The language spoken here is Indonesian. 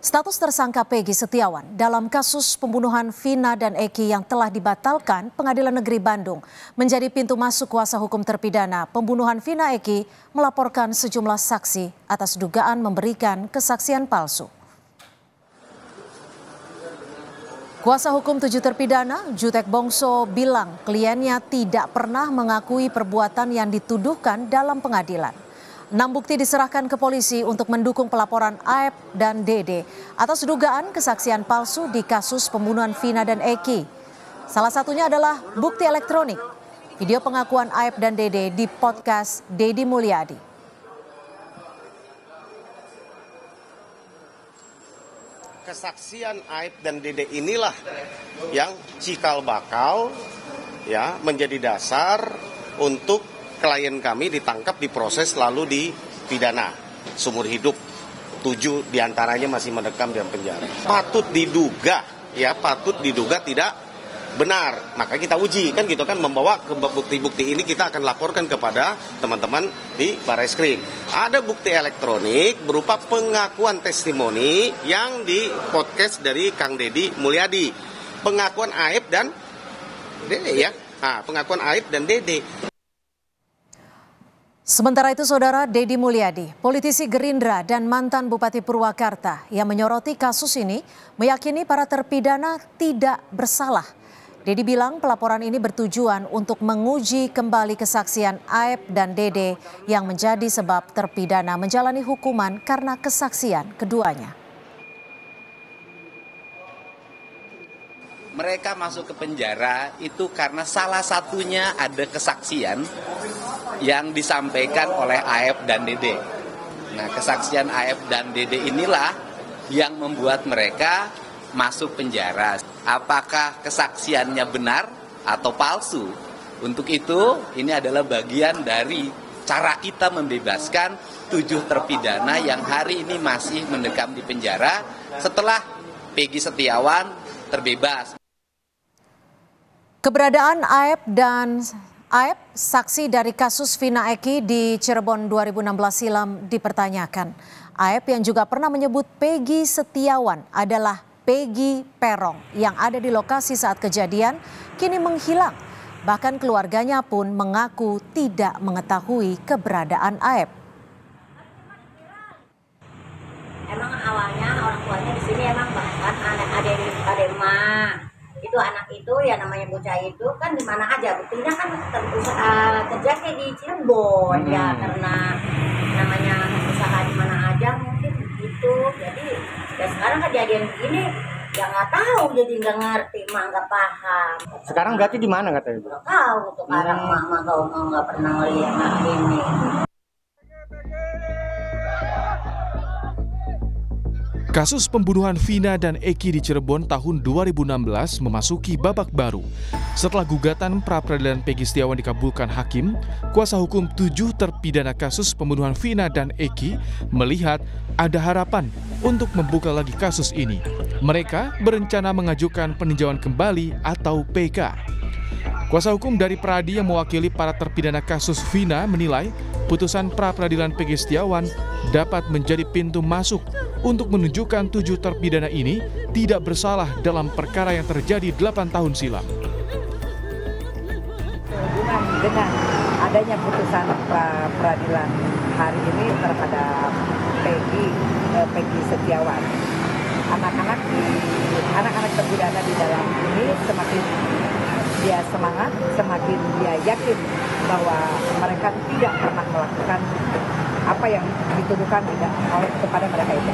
Status tersangka Peggy Setiawan dalam kasus pembunuhan Vina dan Eki yang telah dibatalkan Pengadilan Negeri Bandung menjadi pintu masuk kuasa hukum terpidana pembunuhan Vina Eki melaporkan sejumlah saksi atas dugaan memberikan kesaksian palsu. Kuasa hukum 7 terpidana, Jutek Bongso, bilang kliennya tidak pernah mengakui perbuatan yang dituduhkan dalam pengadilan. 6 bukti diserahkan ke polisi untuk mendukung pelaporan Aep dan Dede atas dugaan kesaksian palsu di kasus pembunuhan Vina dan Eki. Salah satunya adalah bukti elektronik, video pengakuan Aep dan Dede di podcast Deddy Mulyadi. Kesaksian Aep dan Dede inilah yang cikal bakal menjadi dasar untuk klien kami ditangkap, diproses, lalu dipidana seumur hidup. 7 diantaranya masih mendekam dalam penjara. Patut diduga tidak benar. Maka kita uji membawa ke bukti-bukti ini kita akan laporkan kepada teman-teman di Barreskrim. Ada bukti elektronik berupa pengakuan testimoni yang di podcast dari Kang Deddy Mulyadi. Pengakuan Aep dan Dede pengakuan Aep dan Dede. Sementara itu, Saudara, Deddy Mulyadi, politisi Gerindra dan mantan Bupati Purwakarta yang menyoroti kasus ini, meyakini para terpidana tidak bersalah. Deddy bilang pelaporan ini bertujuan untuk menguji kembali kesaksian Aep dan Dede yang menjadi sebab terpidana menjalani hukuman karena kesaksian keduanya. Mereka masuk ke penjara itu karena salah satunya ada kesaksian yang disampaikan oleh Aep dan Dede. Nah, kesaksian Aep dan Dede inilah yang membuat mereka masuk penjara. Apakah kesaksiannya benar atau palsu? Untuk itu, ini adalah bagian dari cara kita membebaskan 7 terpidana yang hari ini masih mendekam di penjara setelah Peggy Setiawan terbebas. Keberadaan Aep, saksi dari kasus Vina Eki di Cirebon 2016 silam dipertanyakan. Aep yang juga pernah menyebut Peggy Setiawan adalah Peggy Perong yang ada di lokasi saat kejadian kini menghilang. Bahkan keluarganya pun mengaku tidak mengetahui keberadaan Aep. Emang awalnya orang tuanya di sini emang bahkan ada emak. Itu anak itu ya namanya bocah itu kan di mana aja, buktinya kan terjadi di Cirebon ya, karena namanya usaha di mana aja mungkin gitu. Jadi ya sekarang kejadian begini ya nggak tahu, jadi nggak ngerti, nggak paham. Sekarang berarti di mana katanya? Nggak tahu sekarang mama kau nggak pernah ngeliat ini. Kasus pembunuhan Vina dan Eki di Cirebon tahun 2016 memasuki babak baru. Setelah gugatan pra-peradilan Peggy Setiawan dikabulkan hakim, kuasa hukum 7 terpidana kasus pembunuhan Vina dan Eki melihat ada harapan untuk membuka lagi kasus ini. Mereka berencana mengajukan peninjauan kembali atau PK. Kuasa hukum dari Pradi yang mewakili para terpidana kasus Vina menilai putusan pra-peradilan Peggy Setiawan dapat menjadi pintu masuk untuk menunjukkan 7 terpidana ini tidak bersalah dalam perkara yang terjadi 8 tahun silam. Dengan adanya putusan pra-peradilan hari ini terhadap Peggy Setiawan, anak-anak terpidana di dalam ini semakin dia semangat, semakin dia yakin bahwa mereka tidak pernah melakukan apa yang dituduhkan kepada mereka itu.